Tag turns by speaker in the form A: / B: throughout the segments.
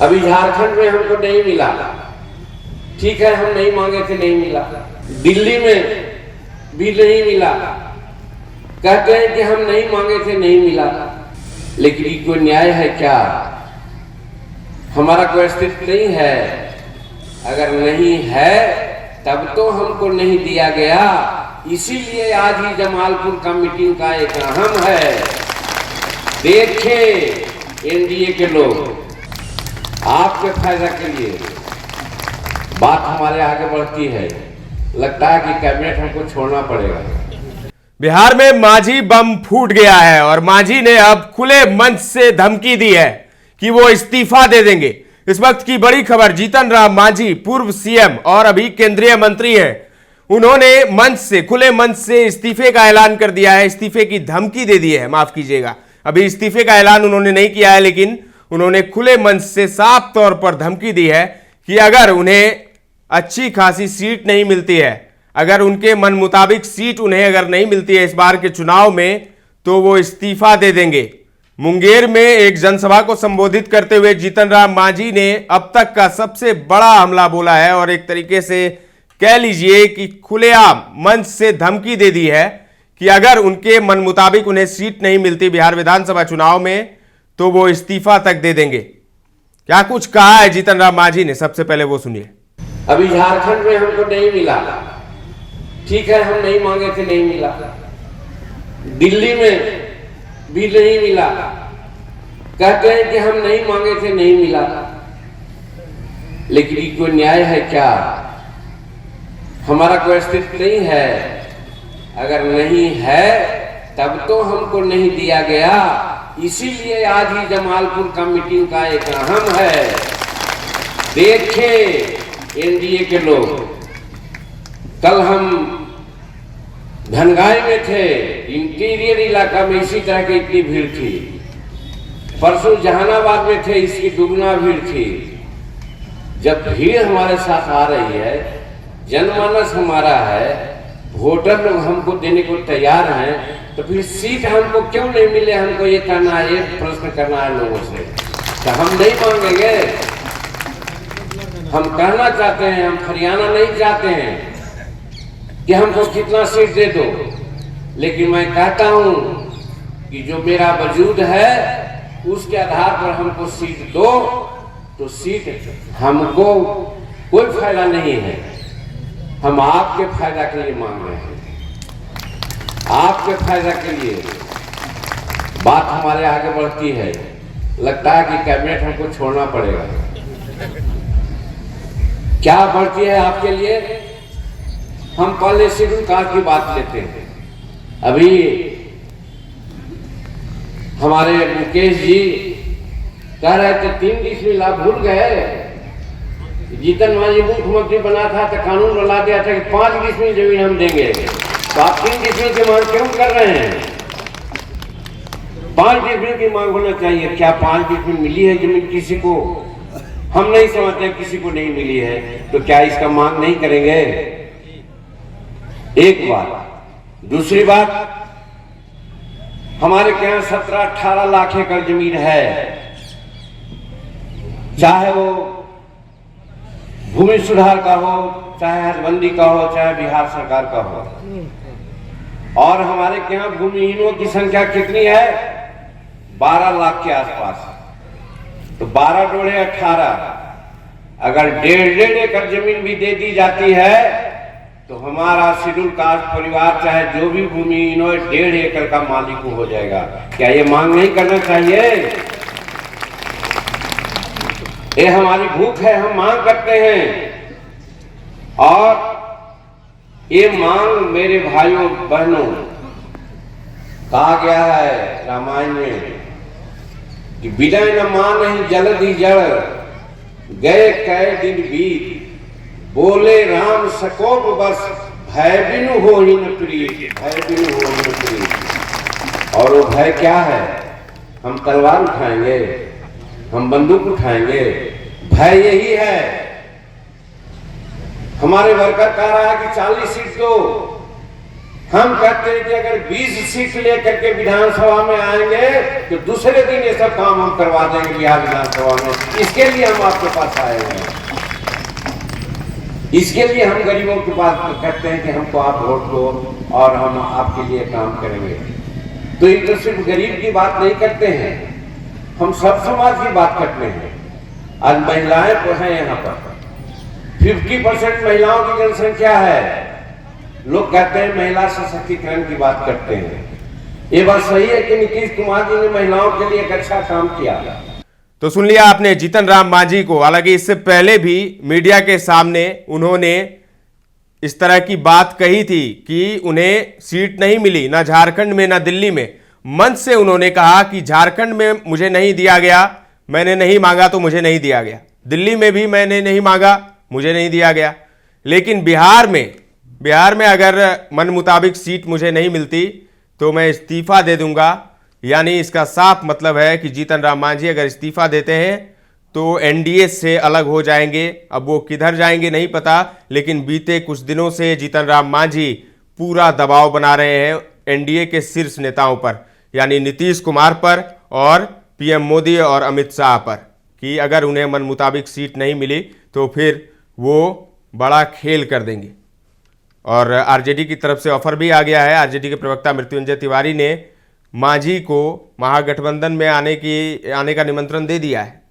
A: अभी झारखंड में हमको नहीं मिला, ठीक है, हम नहीं मांगे थे, नहीं मिला। दिल्ली में भी नहीं मिला, कहते हैं कि हम नहीं मांगे थे, नहीं मिला। लेकिन ये कोई न्याय है क्या? हमारा कोई अस्तित्व नहीं है। अगर नहीं है तब तो हमको नहीं दिया गया। इसीलिए आज ही जमालपुर का मीटिंग का एक अहम है। देखें एनडीए के लोग, आपके फायदा के लिए बात हमारे आगे बढ़ती है। लगता है कि कैबिनेट हमको छोड़ना पड़ेगा।
B: बिहार में मांझी बम फूट गया है और मांझी ने अब खुले मंच से धमकी दी है कि वो इस्तीफा दे देंगे। इस वक्त की बड़ी खबर, जीतन राम मांझी पूर्व सीएम और अभी केंद्रीय मंत्री हैं, उन्होंने मंच से, खुले मंच से इस्तीफे का ऐलान कर दिया है, इस्तीफे की धमकी दे दी है। माफ कीजिएगा, अभी इस्तीफे का ऐलान उन्होंने नहीं किया है, लेकिन उन्होंने खुले मंच से साफ तौर पर धमकी दी है कि अगर उन्हें अच्छी खासी सीट नहीं मिलती है, अगर उनके मन मुताबिक सीट उन्हें अगर नहीं मिलती है इस बार के चुनाव में, तो वो इस्तीफा दे देंगे। मुंगेर में एक जनसभा को संबोधित करते हुए जीतन राम मांझी ने अब तक का सबसे बड़ा हमला बोला है और एक तरीके से कह लीजिए कि खुलेआम मंच से धमकी दे दी है कि अगर उनके मन मुताबिक उन्हें सीट नहीं मिलती बिहार विधानसभा चुनाव में तो वो इस्तीफा तक दे देंगे। क्या कुछ कहा है जीतन राम मांझी ने, सबसे पहले वो सुनिए।
A: अभी झारखंड में हमको नहीं मिला, ठीक है, हम नहीं मांगे थे, नहीं मिला। दिल्ली में भी नहीं मिला, कहते हैं कि हम नहीं मांगे थे, नहीं मिला। लेकिन ये कोई न्याय है क्या? हमारा कोई अस्तित्व नहीं है। अगर नहीं है तब तो हमको नहीं दिया गया। इसीलिए आज ही जमालपुर का मीटिंग का एक अहम है। देखें एनडीए के लोग, कल हम धनगाई में थे, इंटीरियर इलाका में इसी तरह की इतनी भीड़ थी। परसों जहानाबाद में थे, इसकी दुगना भीड़ थी। जब भीड़ हमारे साथ आ रही है, जनमानस हमारा है, वोटर लोग हमको देने को तैयार हैं, तो फिर सीट हमको क्यों नहीं मिले? हमको ये करना है, ये प्रश्न करना है लोगों से। तो हम नहीं मांगेंगे। हम कहना चाहते हैं, हम हरियाणा नहीं चाहते हैं कि हमको कितना सीट दे दो, लेकिन मैं कहता हूं कि जो मेरा वजूद है उसके आधार पर हमको सीट दो। तो सीट हमको कोई फायदा नहीं है, हम आपके फायदा के लिए मांग रहे हैं। आपके फायदा के लिए बात हमारे आगे बढ़ती है। लगता है कि कैबिनेट हमको छोड़ना पड़ेगा। क्या बढ़ती है आपके लिए? हम पहले शेड्यूल कास्ट की बात लेते हैं। अभी हमारे मुकेश जी कह रहे थे 3 डिसमिल, आप भूल गए। जीतन मांझी मुख्यमंत्री बना था तो कानून बना दिया था कि 5 डिसमिल जमीन हम देंगे। तो आप 3 डिसमिल की मांग क्यों कर रहे हैं? 5 डिसमिल की मांग होना चाहिए। क्या 5 डिसमिल मिली है जमीन किसी को? हम नहीं समझते किसी को नहीं मिली है, तो क्या इसका मांग नहीं करेंगे? एक बात। दूसरी बात, हमारे यहाँ 17-18 लाख एकड़ जमीन है, चाहे वो भूमि सुधार का हो, चाहे हदबंदी का हो, चाहे बिहार सरकार का हो। और हमारे यहाँ भूमिहीनों की संख्या कितनी है? 12 लाख के आसपास। तो 12 जोड़े 18, अगर 1.5 एकड़ जमीन भी दे दी जाती है तो हमारा शेड्यूल कास्ट परिवार चाहे जो भी भूमिहीन हो 1.5 एकड़ का मालिक हो जाएगा। क्या ये मांग नहीं करना चाहिए? ये हमारी भूख है, हम मांग करते हैं। और ये मांग मेरे भाइयों बहनों, कहा गया है रामायण में कि विनय न मान नहीं जल्दी जड़, गए कै दिन बीत, बोले राम सकोप बस, भय बिनु हो ही न प्रिय, भय बिनु हो ही न प्रिय। और वो भय क्या है? हम तलवार उठाएंगे, हम बंदूक उठाएंगे? भय यही है। हमारे वर्कर कह रहा है कि 40 सीट दो, हम कहते हैं कि अगर 20 सीट लेकर के विधानसभा में आएंगे तो दूसरे दिन ये सब काम हम करवा देंगे बिहार विधानसभा में। इसके लिए हम आपके पास आए हैं, इसके लिए हम गरीबों के पास कहते हैं कि हमको आप वोट दो और हम आपके लिए काम करेंगे। तो ये तो सिर्फ गरीब की बात नहीं करते हैं, हम सब समाज की बात करते हैं। आज महिलाएं तो हैं यहाँ पर 50% महिलाओं की जनसंख्या है। लोग कहते हैं महिला सशक्तिकरण की बात करते हैं। ये बात सही है कि नीतीश कुमार जी ने महिलाओं के लिए एक अच्छा काम किया।
B: तो सुन लिया आपने जीतन राम मांझी को। हालांकि इससे पहले भी मीडिया के सामने उन्होंने इस तरह की बात कही थी कि उन्हें सीट नहीं मिली, ना झारखंड में ना दिल्ली में। मंच से उन्होंने कहा कि झारखंड में मुझे नहीं दिया गया, मैंने नहीं मांगा तो मुझे नहीं दिया गया। दिल्ली में भी मैंने नहीं मांगा, मुझे नहीं दिया गया। लेकिन बिहार में अगर मन मुताबिक सीट मुझे नहीं मिलती तो मैं इस्तीफा दे दूंगा। यानी इसका साफ मतलब है कि जीतन राम मांझी अगर इस्तीफा देते हैं तो एनडीए से अलग हो जाएंगे। अब वो किधर जाएंगे नहीं पता, लेकिन बीते कुछ दिनों से जीतन राम मांझी पूरा दबाव बना रहे हैं एनडीए के शीर्ष नेताओं पर, यानी नीतीश कुमार पर और पीएम मोदी और अमित शाह पर, कि अगर उन्हें मन मुताबिक सीट नहीं मिली तो फिर वो बड़ा खेल कर देंगे। और आरजेडी की तरफ से ऑफर भी आ गया है। आरजेडी के प्रवक्ता मृत्युंजय तिवारी ने मांझी को महागठबंधन में आने का निमंत्रण दे दिया है।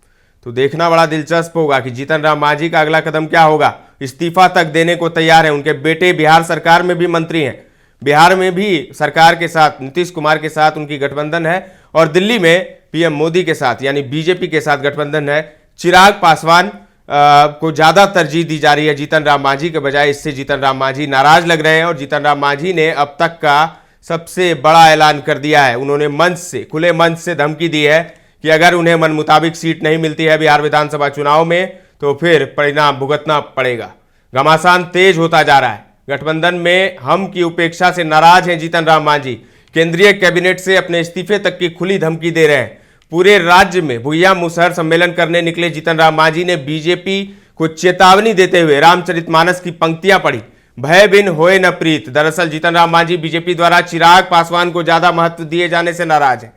B: तो देखना बड़ा दिलचस्प होगा कि जीतन राम मांझी का अगला कदम क्या होगा। इस्तीफा तक देने को तैयार है। उनके बेटे बिहार सरकार में भी मंत्री हैं, बिहार में भी सरकार के साथ नीतीश कुमार के साथ उनकी गठबंधन है और दिल्ली में पीएम मोदी के साथ यानी बीजेपी के साथ गठबंधन है। चिराग पासवान को ज्यादा तरजीह दी जा रही है जीतन राम मांझी के बजाय। इससे जीतन राम मांझी नाराज लग रहे हैं और जीतन राम मांझी ने अब तक का सबसे बड़ा ऐलान कर दिया है। उन्होंने खुले मंच से धमकी दी है कि अगर उन्हें मन मुताबिक सीट नहीं मिलती है बिहार विधानसभा चुनाव में तो फिर परिणाम भुगतना पड़ेगा। घमासान तेज होता जा रहा है। गठबंधन में हम की उपेक्षा से नाराज हैं जीतन राम मांझी। केंद्रीय कैबिनेट से अपने इस्तीफे तक की खुली धमकी दे रहे हैं। पूरे राज्य में भुइयां मुसहर सम्मेलन करने निकले जीतन राम मांझी ने बीजेपी को चेतावनी देते हुए रामचरितमानस की पंक्तियां पढ़ी, भय बिन होए न प्रीत। दरअसल जीतन राम मांझी बीजेपी द्वारा चिराग पासवान को ज्यादा महत्व दिए जाने से नाराज है।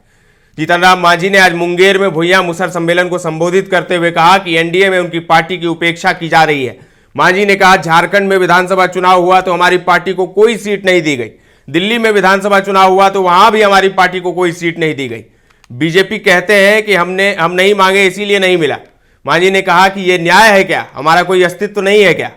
B: जीतन राम मांझी ने आज मुंगेर में भुइयां मुसहर सम्मेलन को संबोधित करते हुए कहा कि एनडीए में उनकी पार्टी की उपेक्षा की जा रही है। मांझी ने कहा, झारखंड में विधानसभा चुनाव हुआ तो हमारी पार्टी को कोई सीट नहीं दी गई, दिल्ली में विधानसभा चुनाव हुआ तो वहां भी हमारी पार्टी को कोई सीट नहीं दी गई। बीजेपी कहते हैं कि हम नहीं मांगे इसीलिए नहीं मिला। मांझी ने कहा कि यह न्याय है क्या, हमारा कोई अस्तित्व नहीं है क्या?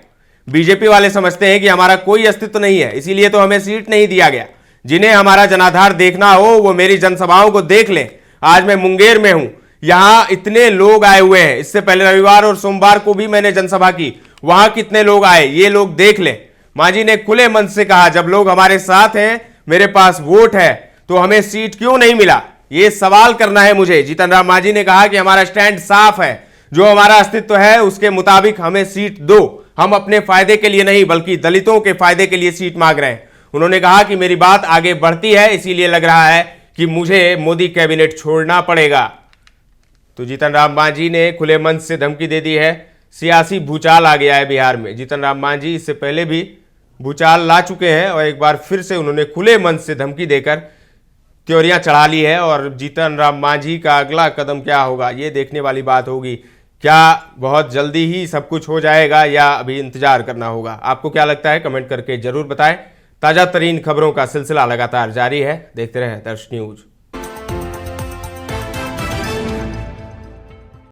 B: बीजेपी वाले समझते हैं कि हमारा कोई अस्तित्व नहीं है इसीलिए तो हमें सीट नहीं दिया गया। जिन्हें हमारा जनाधार देखना हो वो मेरी जनसभाओं को देख लें। आज मैं मुंगेर में हूं, यहां इतने लोग आए हुए हैं। इससे पहले रविवार और सोमवार को भी मैंने जनसभा की, वहां कितने लोग आए ये लोग देख लें। मांझी ने खुले मन से कहा, जब लोग हमारे साथ हैं, मेरे पास वोट है, तो हमें सीट क्यों नहीं मिला, ये सवाल करना है मुझे। जीतन राम मांझी ने कहा कि हमारा स्टैंड साफ है, जो हमारा अस्तित्व है उसके मुताबिक हमें सीट दो। हम अपने फायदे के लिए नहीं बल्कि दलितों के फायदे के लिए सीट मांग रहे हैं। उन्होंने कहा कि मेरी बात आगे बढ़ती है, इसीलिए लग रहा है कि मुझे मोदी कैबिनेट छोड़ना पड़ेगा। तो जीतन राम मांझी ने खुले मंच से धमकी दे दी है। सियासी भूचाल आ गया है बिहार में। जीतन राम मांझी इससे पहले भी भूचाल ला चुके हैं और एक बार फिर से उन्होंने खुले मंच से धमकी देकर त्योरियां चढ़ा ली है। और जीतन राम मांझी का अगला कदम क्या होगा ये देखने वाली बात होगी। क्या बहुत जल्दी ही सब कुछ हो जाएगा या अभी इंतजार करना होगा? आपको क्या लगता है कमेंट करके जरूर बताएं। ताजा तरीन खबरों का सिलसिला लगातार जारी है, देखते रहें दर्श न्यूज।